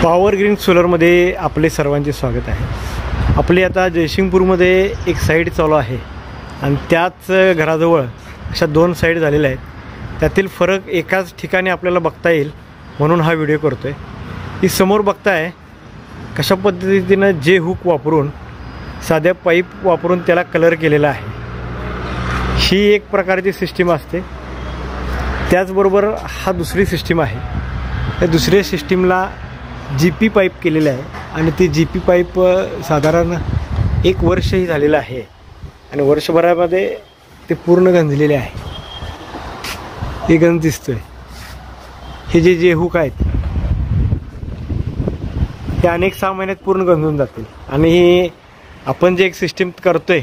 Power green सोलरमध्ये आपले सर्वांचे स्वागत आहे। आपली आता जयसिंगपूरमध्ये एक साईट चालू आहे आणि त्याच घराजवळ अशा दोन साईट झालेल्या आहेत। त्यातील फरक एकाच ठिकाणी आपल्याला बघता येईल म्हणून हा व्हिडिओ करतो आहे। ही समोर बघताय कशा पद्धतीनं जे हुक वापरून साध्या पाईप वापरून त्याला कलर केलेला आहे। ही एक प्रकारची सिस्टीम असते। त्याचबरोबर हा दुसरी सिस्टीम आहे। त्या दुसऱ्या सिस्टीमला जीपी पाईप केलेला आहे आणि ती जीपी पाईप साधारण 1 वर्षही झालेलं आहे आणि वर्षभरामध्ये ते पूर्ण गंजलेले आहे। हे गंज दिसतोय। हे जे हुक आहेत ते अनेक 6 महिन्यात पूर्ण गंजून जातील आणि आपण जे एक सिस्टीम करतोय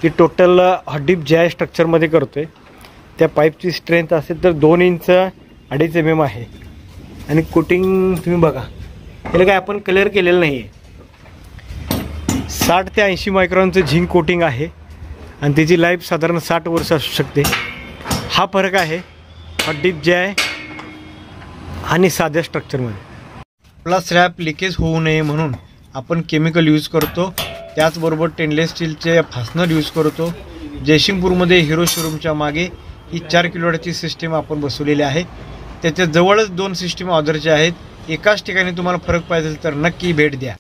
ती टोटल हॉट-डिप जाय स्ट्रक्चरमध्ये करतोय। त्या पाईपची स्ट्रेंथ असेल तर 2 इंच 2.5 mm आहे आणि कोटिंग तुम्ही बघा, याला काय आपण कलर केलेलं नाही आहे। 60 ते 80 मायक्रॉनचं झिंक कोटिंग आहे आणि त्याची लाईफ साधारण 60 वर्ष असू शकते। हा फरक आहे हॉट-डिप जाय आणि साध्या स्ट्रक्चरमध्ये। आपला स्लॅब लिकेज होऊ नये म्हणून आपण केमिकल यूज करतो। त्याचबरोबर स्टेनलेस स्टीलचे फास्टनर यूज करतो। जयसिंगपूरमध्ये हिरो शोरूमच्या मागे ही 4 किलोवॅटची सिस्टीम आपण बसवलेली आहे। त्याच्या जवळच 2 सिस्टीम ऑर्डरच्या आहेत। एकाच ठिकाणी तुम्हाला फरक पाहिजे तर नक्की भेट द्या।